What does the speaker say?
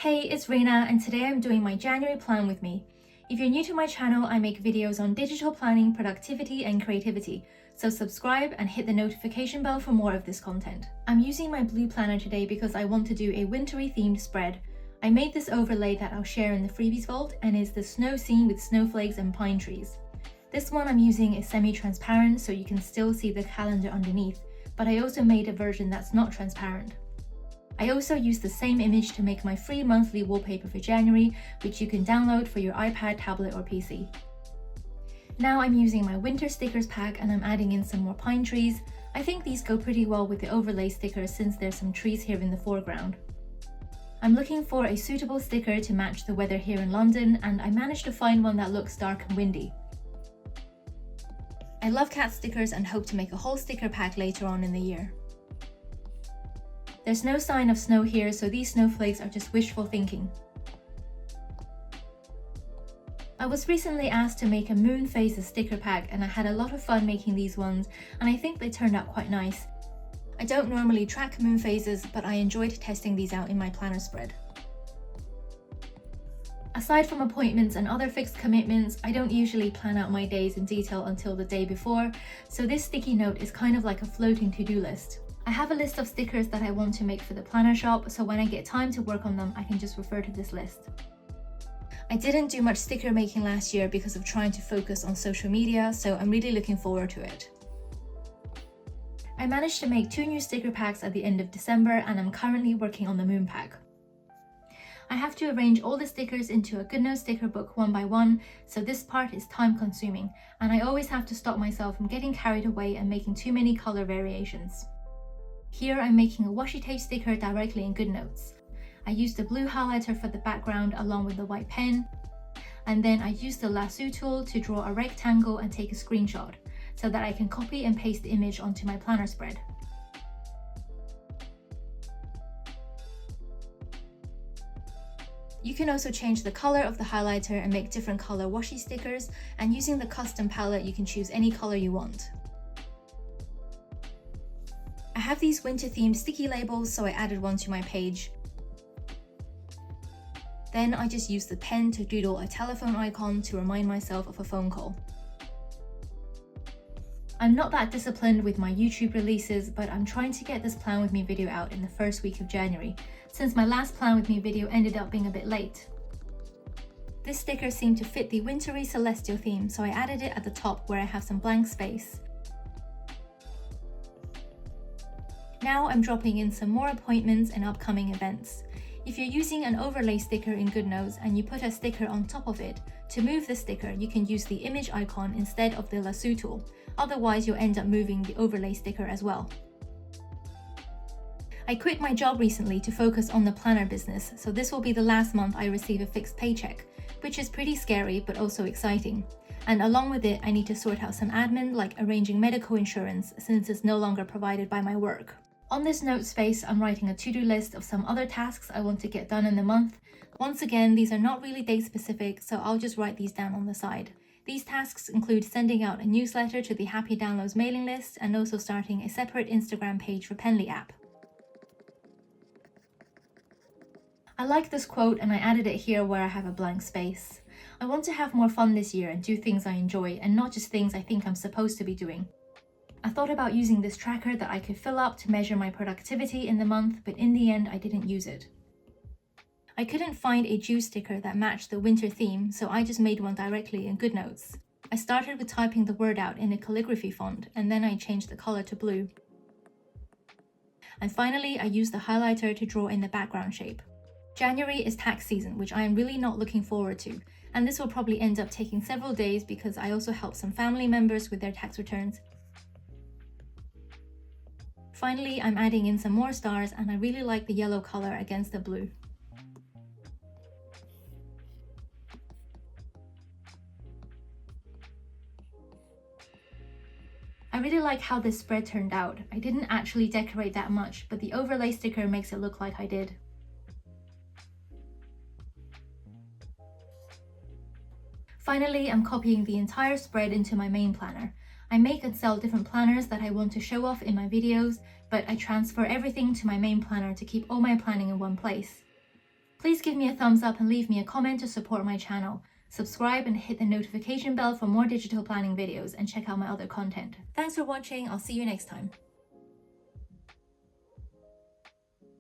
Hey, it's Reina, and today I'm doing my January plan with me. If you're new to my channel, I make videos on digital planning, productivity, and creativity, so subscribe and hit the notification bell for more of this content. I'm using my blue planner today because I want to do a wintry themed spread. I made this overlay that I'll share in the freebies vault and is the snow scene with snowflakes and pine trees. This one I'm using is semi-transparent so you can still see the calendar underneath, but I also made a version that's not transparent. I also used the same image to make my free monthly wallpaper for January, which you can download for your iPad, tablet or PC. Now I'm using my winter stickers pack and I'm adding in some more pine trees. I think these go pretty well with the overlay stickers since there's some trees here in the foreground. I'm looking for a suitable sticker to match the weather here in London, and I managed to find one that looks dark and windy. I love cat stickers and hope to make a whole sticker pack later on in the year. There's no sign of snow here, so these snowflakes are just wishful thinking. I was recently asked to make a moon phases sticker pack and I had a lot of fun making these ones, and I think they turned out quite nice. I don't normally track moon phases, but I enjoyed testing these out in my planner spread. Aside from appointments and other fixed commitments, I don't usually plan out my days in detail until the day before, so this sticky note is kind of like a floating to-do list. I have a list of stickers that I want to make for the planner shop, so when I get time to work on them, I can just refer to this list. I didn't do much sticker making last year because of trying to focus on social media, so I'm really looking forward to it. I managed to make 2 new sticker packs at the end of December, and I'm currently working on the moon pack. I have to arrange all the stickers into a Goodnotes sticker book one by one, so this part is time consuming, and I always have to stop myself from getting carried away and making too many color variations. Here I'm making a washi tape sticker directly in Goodnotes. I used the blue highlighter for the background along with the white pen, and then I used the lasso tool to draw a rectangle and take a screenshot, so that I can copy and paste the image onto my planner spread. You can also change the color of the highlighter and make different color washi stickers, and using the custom palette you can choose any color you want. I have these winter themed sticky labels, so I added one to my page. Then I just used the pen to doodle a telephone icon to remind myself of a phone call. I'm not that disciplined with my YouTube releases, but I'm trying to get this Plan With Me video out in the first week of January, since my last Plan With Me video ended up being a bit late. This sticker seemed to fit the wintry celestial theme, so I added it at the top where I have some blank space. Now I'm dropping in some more appointments and upcoming events. If you're using an overlay sticker in Goodnotes and you put a sticker on top of it, to move the sticker you can use the image icon instead of the lasso tool, otherwise you'll end up moving the overlay sticker as well. I quit my job recently to focus on the planner business, so this will be the last month I receive a fixed paycheck, which is pretty scary but also exciting. And along with it, I need to sort out some admin like arranging medical insurance since it's no longer provided by my work. On this note space, I'm writing a to-do list of some other tasks I want to get done in the month. Once again, these are not really date specific, so I'll just write these down on the side. These tasks include sending out a newsletter to the Happy Downloads mailing list and also starting a separate Instagram page for Penly app. I like this quote and I added it here where I have a blank space. I want to have more fun this year and do things I enjoy and not just things I think I'm supposed to be doing. I thought about using this tracker that I could fill up to measure my productivity in the month, but in the end I didn't use it. I couldn't find a juice sticker that matched the winter theme, so I just made one directly in Goodnotes. I started with typing the word out in a calligraphy font, and then I changed the color to blue. And finally, I used the highlighter to draw in the background shape. January is tax season, which I am really not looking forward to, and this will probably end up taking several days because I also help some family members with their tax returns. Finally, I'm adding in some more stars and I really like the yellow color against the blue. I really like how this spread turned out. I didn't actually decorate that much, but the overlay sticker makes it look like I did. Finally, I'm copying the entire spread into my main planner. I make and sell different planners that I want to show off in my videos, but I transfer everything to my main planner to keep all my planning in one place. Please give me a thumbs up and leave me a comment to support my channel. Subscribe and hit the notification bell for more digital planning videos, and check out my other content. Thanks for watching. I'll see you next time.